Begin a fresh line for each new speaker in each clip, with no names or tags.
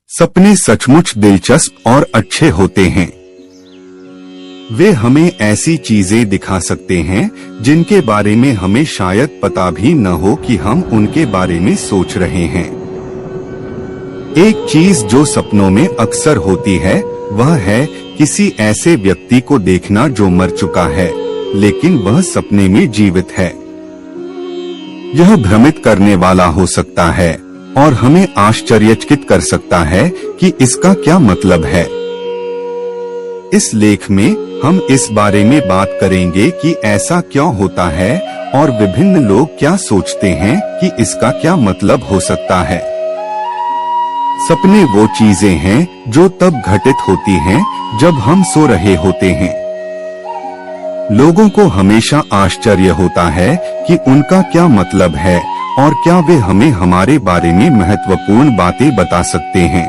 सपने सचमुच दिलचस्प और अच्छे होते हैं। वे हमें ऐसी चीजें दिखा सकते हैं जिनके बारे में हमें शायद पता भी न हो कि हम उनके बारे में सोच रहे हैं। एक चीज जो सपनों में अक्सर होती है वह है किसी ऐसे व्यक्ति को देखना जो मर चुका है लेकिन वह सपने में जीवित है। यह भ्रमित करने वाला हो सकता है और हमें आश्चर्यचकित कर सकता है कि इसका क्या मतलब है। इस लेख में हम इस बारे में बात करेंगे कि ऐसा क्यों होता है और विभिन्न लोग क्या सोचते हैं कि इसका क्या मतलब हो सकता है। सपने वो चीजें हैं जो तब घटित होती हैं जब हम सो रहे होते हैं। लोगों को हमेशा आश्चर्य होता है कि उनका क्या मतलब है और क्या वे हमें हमारे बारे में महत्वपूर्ण बातें बता सकते हैं।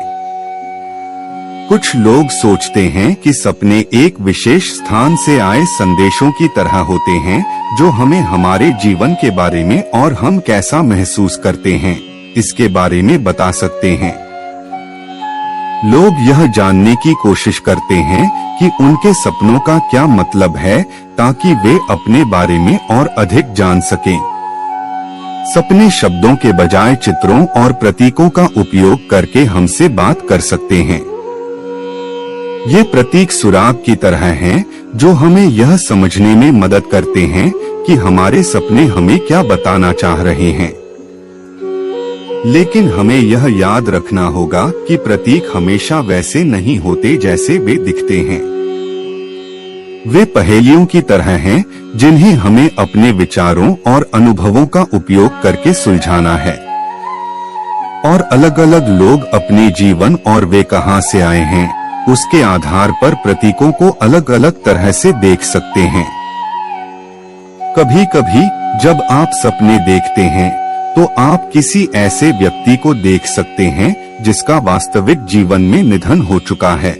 कुछ लोग सोचते हैं कि सपने एक विशेष स्थान से आए संदेशों की तरह होते हैं जो हमें हमारे जीवन के बारे में और हम कैसा महसूस करते हैं इसके बारे में बता सकते हैं। लोग यह जानने की कोशिश करते हैं कि उनके सपनों का क्या मतलब है ताकि वे अपने बारे में और अधिक जान सकें। सपने शब्दों के बजाय चित्रों और प्रतीकों का उपयोग करके हमसे बात कर सकते हैं। ये प्रतीक सुराग की तरह हैं जो हमें यह समझने में मदद करते हैं कि हमारे सपने हमें क्या बताना चाह रहे हैं। लेकिन हमें यह याद रखना होगा कि प्रतीक हमेशा वैसे नहीं होते जैसे वे दिखते हैं। वे पहेलियों की तरह हैं जिन्हें हमें अपने विचारों और अनुभवों का उपयोग करके सुलझाना है। और अलग अलग लोग अपने जीवन और वे कहां से आए हैं उसके आधार पर प्रतीकों को अलग अलग तरह से देख सकते हैं। कभी कभी जब आप सपने देखते हैं तो आप किसी ऐसे व्यक्ति को देख सकते हैं जिसका वास्तविक जीवन में निधन हो चुका है।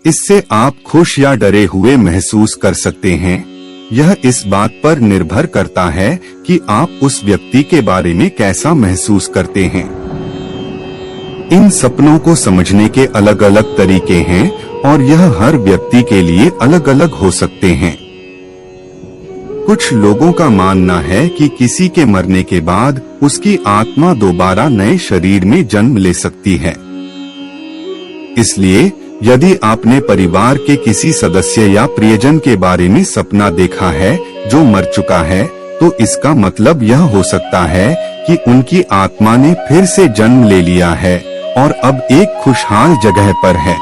इससे आप खुश या डरे हुए महसूस कर सकते हैं। यह इस बात पर निर्भर करता है कि आप उस व्यक्ति के बारे में कैसा महसूस करते हैं। इन सपनों को समझने के अलग अलग तरीके हैं और यह हर व्यक्ति के लिए अलग अलग हो सकते हैं। कुछ लोगों का मानना है कि किसी के मरने के बाद उसकी आत्मा दोबारा नए शरीर में जन्म ले सकती है। इसलिए यदि आपने परिवार के किसी सदस्य या प्रियजन के बारे में सपना देखा है जो मर चुका है तो इसका मतलब यह हो सकता है कि उनकी आत्मा ने फिर से जन्म ले लिया है और अब एक खुशहाल जगह पर है।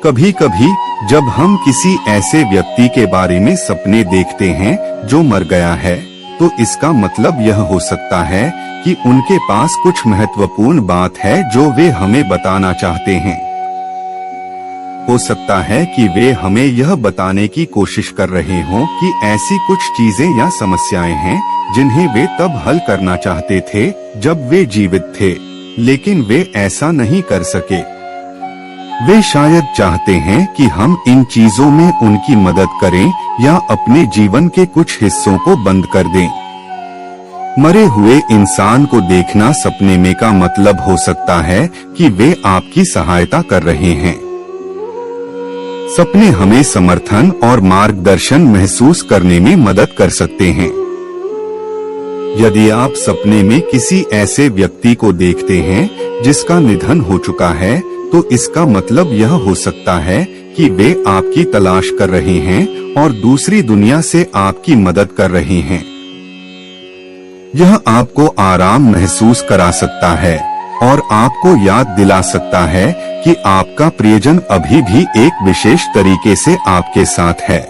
कभी कभी जब हम किसी ऐसे व्यक्ति के बारे में सपने देखते हैं जो मर गया है तो इसका मतलब यह हो सकता है कि उनके पास कुछ महत्वपूर्ण बात है जो वे हमें बताना चाहते हैं। हो सकता है कि वे हमें यह बताने की कोशिश कर रहे हों कि ऐसी कुछ चीजें या समस्याएं हैं जिन्हें वे तब हल करना चाहते थे जब वे जीवित थे लेकिन वे ऐसा नहीं कर सके। वे शायद चाहते हैं कि हम इन चीजों में उनकी मदद करें या अपने जीवन के कुछ हिस्सों को बंद कर दें। मरे हुए इंसान को देखना सपने में का मतलब हो सकता है कि वे आपकी सहायता कर रहे हैं। सपने हमें समर्थन और मार्गदर्शन महसूस करने में मदद कर सकते हैं। यदि आप सपने में किसी ऐसे व्यक्ति को देखते हैं जिसका निधन हो चुका है तो इसका मतलब यह हो सकता है कि वे आपकी तलाश कर रहे हैं और दूसरी दुनिया से आपकी मदद कर रहे हैं। यह आपको आराम महसूस करा सकता है और आपको याद दिला सकता है कि आपका प्रियजन अभी भी एक विशेष तरीके से आपके साथ है।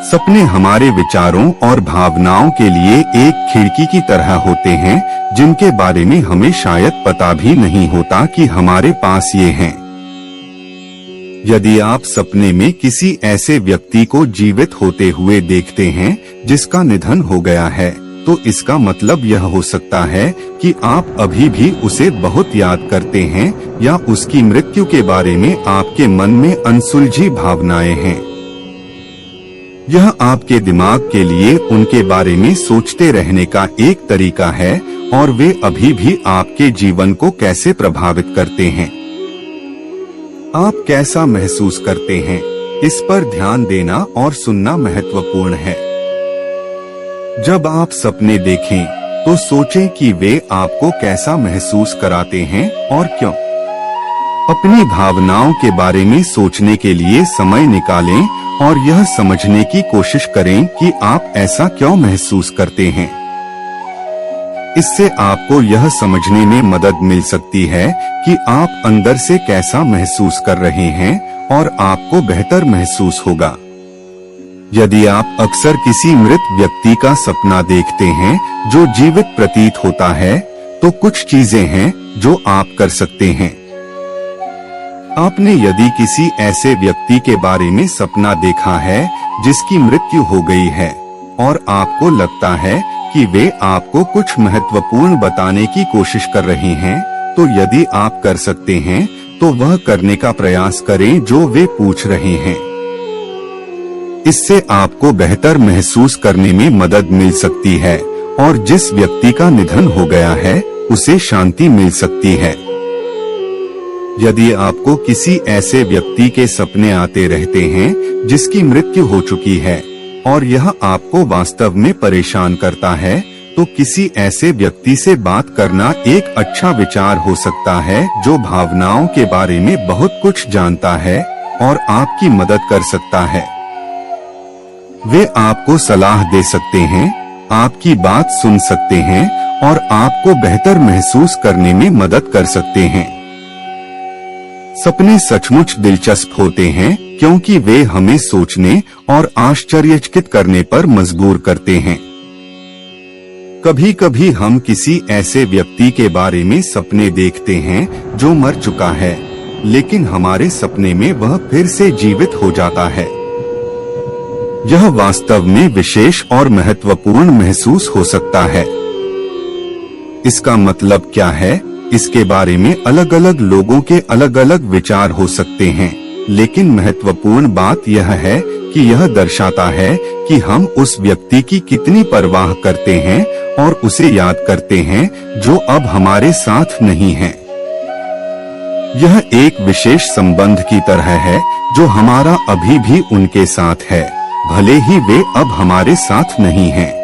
सपने हमारे विचारों और भावनाओं के लिए एक खिड़की की तरह होते हैं जिनके बारे में हमें शायद पता भी नहीं होता कि हमारे पास ये हैं। यदि आप सपने में किसी ऐसे व्यक्ति को जीवित होते हुए देखते हैं जिसका निधन हो गया है तो इसका मतलब यह हो सकता है कि आप अभी भी उसे बहुत याद करते हैं या उसकी मृत्यु के बारे में आपके मन में अनसुलझी भावनाएं हैं। यह आपके दिमाग के लिए उनके बारे में सोचते रहने का एक तरीका है और वे अभी भी आपके जीवन को कैसे प्रभावित करते हैं। आप कैसा महसूस करते हैं, इस पर ध्यान देना और सुनना महत्वपूर्ण है। जब आप सपने देखें तो सोचें कि वे आपको कैसा महसूस कराते हैं और क्यों। अपनी भावनाओं के बारे में सोचने के लिए समय निकालें और यह समझने की कोशिश करें कि आप ऐसा क्यों महसूस करते हैं। इससे आपको यह समझने में मदद मिल सकती है कि आप अंदर से कैसा महसूस कर रहे हैं और आपको बेहतर महसूस होगा। यदि आप अक्सर किसी मृत व्यक्ति का सपना देखते हैं जो जीवित प्रतीत होता है, तो कुछ चीजें हैं जो आप कर सकते हैं। आपने यदि किसी ऐसे व्यक्ति के बारे में सपना देखा है जिसकी मृत्यु हो गई है और आपको लगता है कि वे आपको कुछ महत्वपूर्ण बताने की कोशिश कर रहे हैं, तो यदि आप कर सकते हैं तो वह करने का प्रयास करें जो वे पूछ रहे हैं। इससे आपको बेहतर महसूस करने में मदद मिल सकती है और जिस व्यक्ति का निधन हो गया है उसे शांति मिल सकती है। यदि आपको किसी ऐसे व्यक्ति के सपने आते रहते हैं जिसकी मृत्यु हो चुकी है और यह आपको वास्तव में परेशान करता है, तो किसी ऐसे व्यक्ति से बात करना एक अच्छा विचार हो सकता है जो भावनाओं के बारे में बहुत कुछ जानता है और आपकी मदद कर सकता है। वे आपको सलाह दे सकते हैं, आपकी बात सुन सकते हैं और आपको बेहतर महसूस करने में मदद कर सकते हैं। सपने सचमुच दिलचस्प होते हैं क्योंकि वे हमें सोचने और आश्चर्यचकित करने पर मजबूर करते हैं। कभी कभी हम किसी ऐसे व्यक्ति के बारे में सपने देखते हैं जो मर चुका है, लेकिन हमारे सपने में वह फिर से जीवित हो जाता है। यह वास्तव में विशेष और महत्वपूर्ण महसूस हो सकता है। इसका मतलब क्या है, इसके बारे में अलग अलग लोगों के अलग अलग विचार हो सकते हैं, लेकिन महत्वपूर्ण बात यह है कि यह दर्शाता है कि हम उस व्यक्ति की कितनी परवाह करते हैं और उसे याद करते हैं जो अब हमारे साथ नहीं है। यह एक विशेष संबंध की तरह है जो हमारा अभी भी उनके साथ है, भले ही वे अब हमारे साथ नहीं हैं।